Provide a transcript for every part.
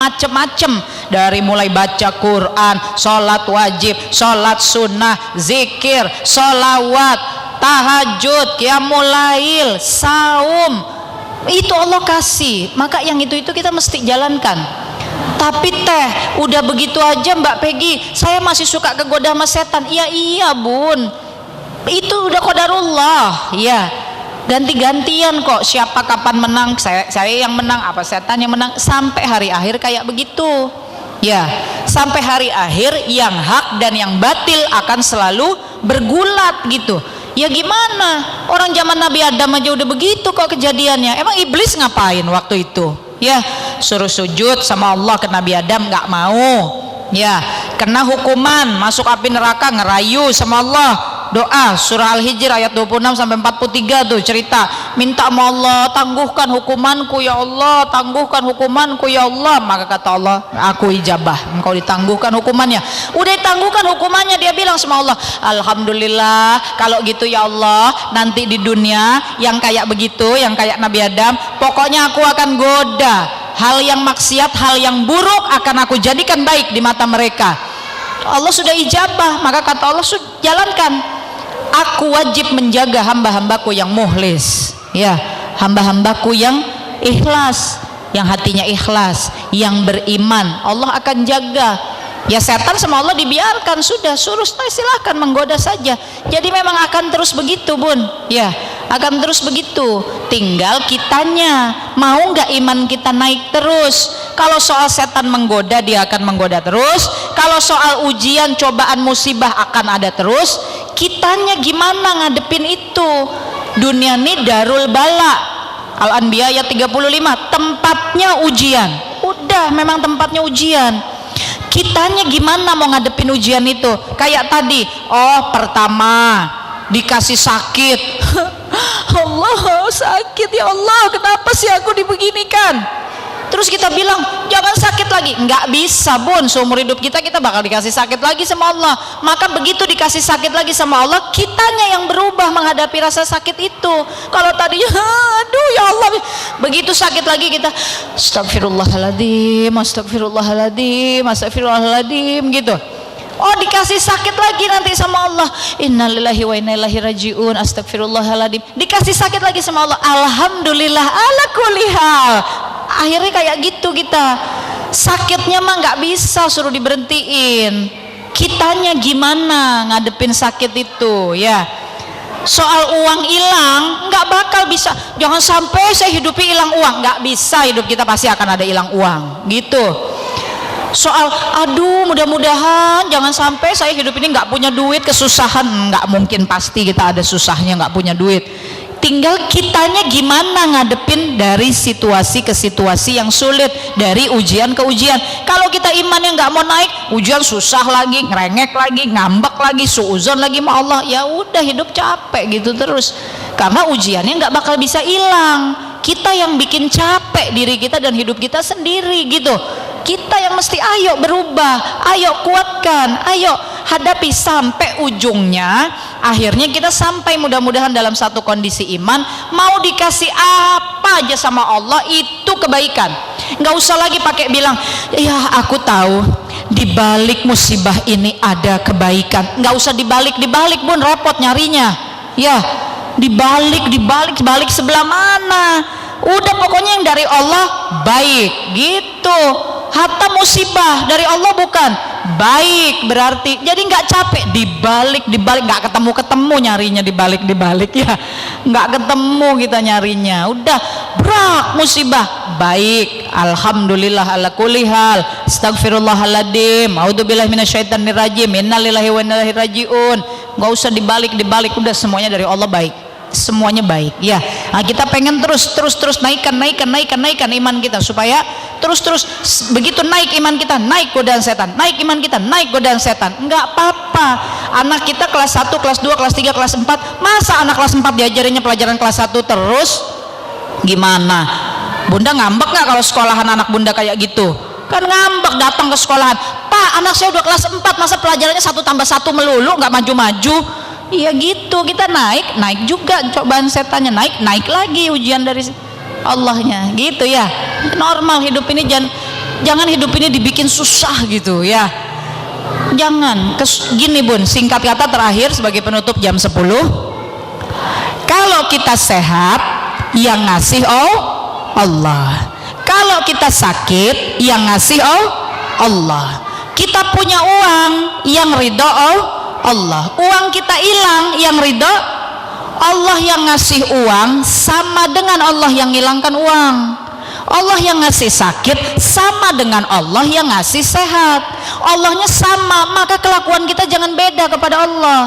macem-macem, dari mulai baca Quran, sholat wajib, sholat sunnah, zikir, sholawat, tahajud, qiyamul lail, saum, itu Allah kasih. Maka yang itu kita mesti jalankan. Tapi udah begitu aja Mbak Peggy, saya masih suka kegoda sama setan. Iya bun, itu udah qadarullah ya. Ganti-gantian kok, siapa kapan menang, saya yang menang apa setan yang menang, sampai hari akhir kayak begitu ya. Sampai hari akhir yang hak dan yang batil akan selalu bergulat gitu. Ya gimana, orang zaman Nabi Adam aja udah begitu kok kejadiannya. Emang iblis ngapain waktu itu ya? Suruh sujud sama Allah ke Nabi Adam, nggak mau ya, kena hukuman masuk api neraka, ngerayu sama Allah. Doa surah Al-Hijr ayat 26 sampai 43 tuh cerita, minta sama Allah, tangguhkan hukumanku ya Allah, tangguhkan hukumanku ya Allah. Maka kata Allah, aku ijabah, engkau ditangguhkan hukumannya. Udah ditangguhkan hukumannya, dia bilang sama Allah, alhamdulillah kalau gitu ya Allah, nanti di dunia yang kayak begitu, yang kayak Nabi Adam, pokoknya aku akan goda hal yang maksiat, hal yang buruk akan aku jadikan baik di mata mereka. Allah sudah ijabah, maka kata Allah, jalankan. Aku wajib menjaga hamba-hambaku yang mukhlis ya, hamba-hambaku yang ikhlas, yang hatinya ikhlas, yang beriman, Allah akan jaga. Ya setan sama Allah dibiarkan, sudah suruh silahkan menggoda saja. Jadi memang akan terus begitu bun ya, akan terus begitu. Tinggal kitanya mau nggak iman kita naik terus. Kalau soal setan menggoda, dia akan menggoda terus. Kalau soal ujian, cobaan, musibah akan ada terus. Kitanya gimana ngadepin itu? Dunia ini darul bala, Al-Anbiya ayat 35, tempatnya ujian. Udah memang tempatnya ujian. Kitanya gimana mau ngadepin ujian itu? Kayak tadi, pertama dikasih sakit. Allah, sakit ya Allah, kenapa sih aku dibeginikan? Terus kita bilang jangan sakit lagi, nggak bisa bun, seumur hidup kita bakal dikasih sakit lagi sama Allah. Maka begitu dikasih sakit lagi sama Allah, kitanya yang berubah menghadapi rasa sakit itu. Kalau tadinya aduh ya Allah, begitu sakit lagi kita astagfirullahaladzim, astagfirullahaladzim, astagfirullahaladzim gitu. Dikasih sakit lagi nanti sama Allah, innalillahi wa inna ilaihi rajiun, astagfirullahaladzim. Dikasih sakit lagi sama Allah, alhamdulillah ala kulli hal. Akhirnya kayak gitu kita. Sakitnya mah nggak bisa suruh diberhentiin. Kitanya gimana ngadepin sakit itu ya. Soal uang hilang nggak bakal bisa. Jangan sampai saya hidupi hilang uang, nggak bisa. Hidup kita pasti akan ada hilang uang gitu. Soal aduh mudah-mudahan jangan sampai saya hidup ini nggak punya duit, kesusahan, nggak mungkin, pasti kita ada susahnya nggak punya duit. Tinggal kitanya gimana ngadepin dari situasi ke situasi yang sulit, dari ujian ke ujian. Kalau kita iman yang nggak mau naik, ujian susah lagi, ngerengek lagi, ngambek lagi, suuzon lagi sama Allah, ya udah hidup capek gitu terus. Karena ujiannya nggak bakal bisa hilang. Kita yang bikin capek diri kita dan hidup kita sendiri gitu. Kita yang mesti ayo berubah, ayo kuatkan, ayo hadapi sampai ujungnya. Akhirnya kita sampai mudah-mudahan dalam satu kondisi iman, mau dikasih apa aja sama Allah itu kebaikan. Nggak usah lagi pakai bilang, ya aku tahu di balik musibah ini ada kebaikan. Nggak usah dibalik bun, repot nyarinya. Ya dibalik sebelah mana? Udah pokoknya yang dari Allah baik gitu. Hatta musibah dari Allah bukan baik berarti, jadi nggak capek dibalik, nggak ketemu nyarinya dibalik ya, nggak ketemu kita nyarinya. Udah brak musibah baik, alhamdulillah ala kulli hal, astagfirullahaladzim, a'udzubillahi minasyaitonir rajim, innalillahi wa inna ilaihi rajiun. Nggak usah dibalik, udah semuanya dari Allah baik, semuanya baik ya. Nah, kita pengen terus naikkan iman kita supaya terus begitu naik iman kita, naik godaan setan, naik iman kita, naik godaan setan. Enggak apa-apa. Anak kita kelas 1, kelas 2, kelas 3, kelas 4, masa anak kelas 4 diajarinnya pelajaran kelas 1 terus? Gimana? Bunda ngambek nggak kalau sekolahan anak bunda kayak gitu? Kan ngambek datang ke sekolahan, Pak anak saya udah kelas 4, masa pelajarannya 1 tambah 1 melulu, nggak maju-maju. Iya gitu, kita naik juga cobaan setannya, naik lagi ujian dari Allahnya gitu ya. Normal hidup ini, jangan Jangan hidup ini dibikin susah gitu ya. Jangan. Gini Bun, singkat kata terakhir sebagai penutup jam 10. Kalau kita sehat, yang ngasih Allah. Kalau kita sakit, yang ngasih Allah. Kita punya uang, yang ridho Allah. Uang kita hilang, yang ridho Allah. Yang ngasih uang sama dengan Allah yang hilangkan uang. Allah yang ngasih sakit sama dengan Allah yang ngasih sehat. Allahnya sama, maka kelakuan kita jangan beda kepada Allah.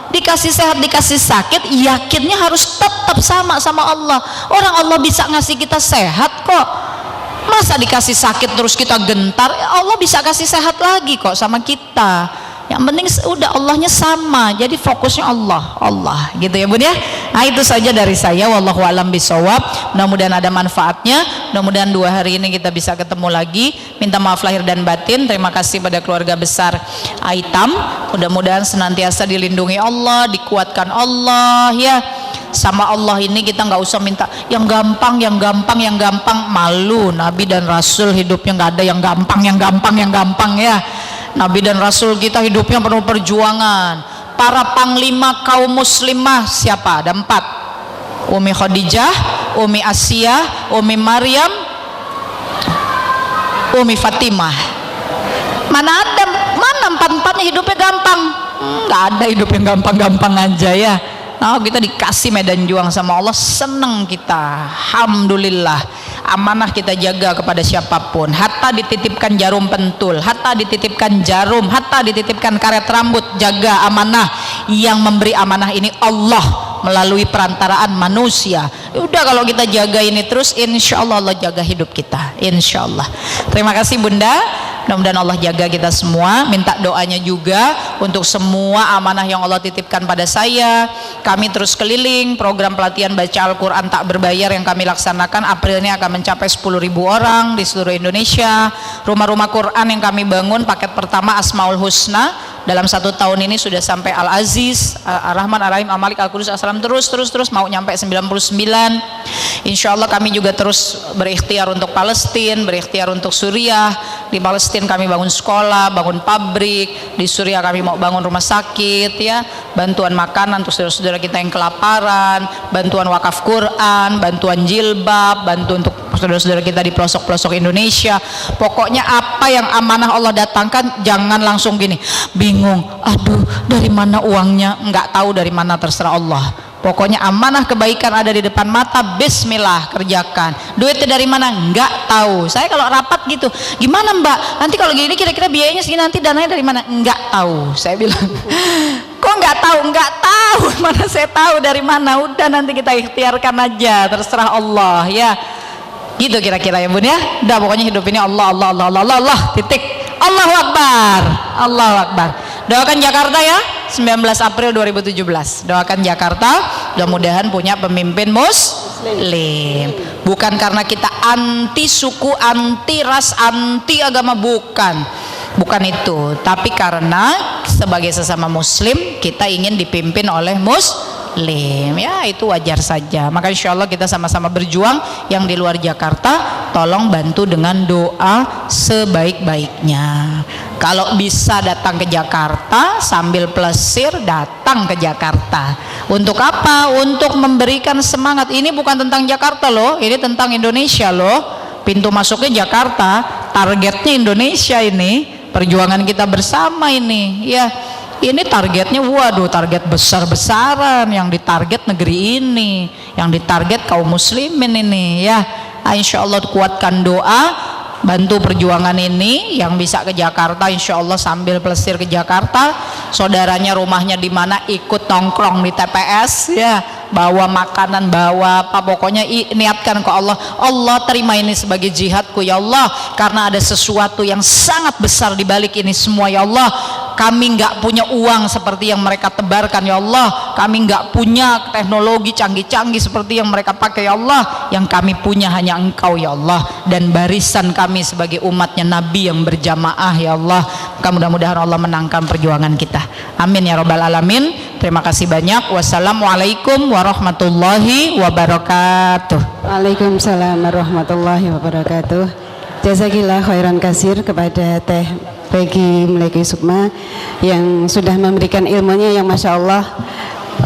Dikasih sehat, dikasih sakit, yakinnya harus tetap sama Allah. Orang Allah bisa ngasih kita sehat kok. Masa dikasih sakit terus kita gentar? Allah bisa kasih sehat lagi kok sama kita. Yang penting udah Allahnya sama, jadi fokusnya Allah gitu ya Bun ya. Nah itu saja dari saya, wallahu alam bisawab. Mudah-mudahan ada manfaatnya. Mudah-mudahan 2 hari ini kita bisa ketemu lagi. Minta maaf lahir dan batin. Terima kasih pada keluarga besar Aitam. Mudah-mudahan senantiasa dilindungi Allah, dikuatkan Allah ya. Sama Allah ini kita nggak usah minta yang gampang. Malu Nabi dan Rasul hidupnya nggak ada yang gampang ya. Nabi dan Rasul kita hidupnya penuh perjuangan. Para panglima kaum muslimah siapa? Ada 4. Umi Khadijah, Umi Asiyah, Umi Maryam, Umi Fatimah. Mana 4-4-nya hidupnya gampang? Nggak ada hidup yang gampang-gampang aja ya. Nah, kita dikasih medan juang sama Allah, seneng kita. Alhamdulillah. Amanah kita jaga kepada siapapun. Hatta dititipkan jarum pentul, hatta dititipkan jarum, hatta dititipkan karet rambut, jaga amanah. Yang memberi amanah ini Allah melalui perantaraan manusia. Udah kalau kita jaga ini terus, insya Allah Allah jaga hidup kita, insya Allah. Terima kasih Bunda. Mudah-mudahan Allah jaga kita semua. Minta doanya juga untuk semua amanah yang Allah titipkan pada saya. Kami terus keliling, program pelatihan baca Al-Quran tak berbayar yang kami laksanakan April ini akan mencapai 10.000 orang di seluruh Indonesia. Rumah-rumah Quran yang kami bangun, paket pertama Asmaul Husna, dalam 1 tahun ini sudah sampai Al-Aziz, Ar-Rahman, Ar-Rahim, Al-Malik, Al-Qudus, As-Salam, terus mau nyampe 99. Insya Allah kami juga terus berikhtiar untuk Palestina, berikhtiar untuk Suriah. Di Palestina kami bangun sekolah, bangun pabrik. Di Suriah kami mau bangun rumah sakit ya, bantuan makanan untuk saudara-saudara kita yang kelaparan, bantuan wakaf Quran, bantuan jilbab, bantu untuk saudara-saudara kita di pelosok-pelosok Indonesia. Pokoknya apa yang amanah Allah datangkan, jangan langsung gini bingung, aduh dari mana uangnya, nggak tahu dari mana, terserah Allah. Pokoknya amanah kebaikan ada di depan mata, bismillah kerjakan. Duitnya dari mana? Nggak tahu. Saya kalau rapat gitu, gimana Mbak? Nanti kalau gini kira-kira biayanya segini, nanti dananya dari mana? Nggak tahu. Saya bilang, kok nggak tahu? Nggak tahu. Mana saya tahu dari mana? Udah nanti kita ikhtiarkan aja, terserah Allah ya. Gitu kira-kira ya Bun ya. Udah pokoknya hidup ini Allah, titik. Allahu Akbar, Allahu Akbar. Doakan Jakarta ya, 19 April 2017. Doakan Jakarta, mudah-mudahan punya pemimpin muslim. Bukan karena kita anti suku, anti ras, anti agama, bukan itu. Tapi karena sebagai sesama muslim kita ingin dipimpin oleh muslim. Ya itu wajar saja. Maka insya Allah kita sama-sama berjuang. Yang di luar Jakarta tolong bantu dengan doa sebaik-baiknya. Kalau bisa datang ke Jakarta sambil plesir, datang ke Jakarta. Untuk apa? Untuk memberikan semangat. Ini bukan tentang Jakarta loh, ini tentang Indonesia loh. Pintu masuknya Jakarta, targetnya Indonesia ini. Perjuangan kita bersama ini ya. Ini targetnya, waduh, target besar-besaran. Yang ditarget negeri ini, yang ditarget kaum muslimin ini ya. Insya Allah kuatkan doa, bantu perjuangan ini. Yang bisa ke Jakarta insya Allah sambil plesir ke Jakarta. Saudaranya rumahnya di mana, ikut nongkrong di TPS ya, bawa makanan, bawa apa, pokoknya niatkan ke Allah. Allah terima ini sebagai jihadku ya Allah, karena ada sesuatu yang sangat besar di balik ini semua ya Allah. Kami nggak punya uang seperti yang mereka tebarkan ya Allah, kami nggak punya teknologi canggih-canggih seperti yang mereka pakai ya Allah. Yang kami punya hanya Engkau ya Allah, dan barisan kami sebagai umatnya Nabi yang berjamaah ya Allah. Mudah-mudahan Allah menangkan perjuangan kita, amin ya rabbal alamin. Terima kasih banyak. Wassalamualaikum warahmatullahi wabarakatuh. Waalaikumsalam warahmatullahi wabarakatuh. Jazakillah khairan kasir kepada Teh Peggy Meleki Sukma yang sudah memberikan ilmunya yang Masya Allah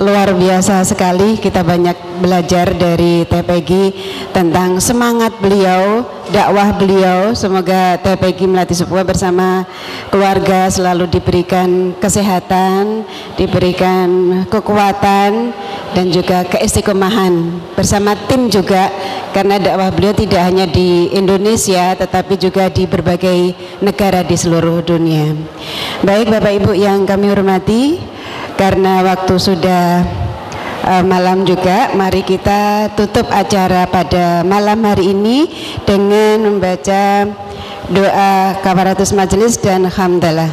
luar biasa sekali. Kita banyak belajar dari Teh Peggy tentang semangat beliau, dakwah beliau. Semoga Teh Peggy Melati Sukma bersama keluarga selalu diberikan kesehatan, diberikan kekuatan dan juga keistiqomahan bersama tim juga, karena dakwah beliau tidak hanya di Indonesia tetapi juga di berbagai negara di seluruh dunia. Baik Bapak Ibu yang kami hormati, karena waktu sudah malam juga, mari kita tutup acara pada malam hari ini dengan membaca doa kafaratus majelis dan hamdalah.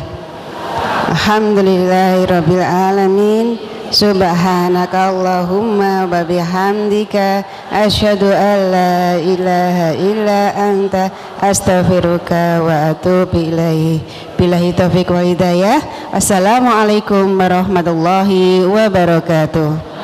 Alhamdulillahirabbil alamin. Subhanakallahumma wa bihamdika asyhadu an la ilaha illa anta astaghfiruka wa atubu ilaih. Billahi taufiq wal hidayah. Assalamualaikum warahmatullahi wabarakatuh.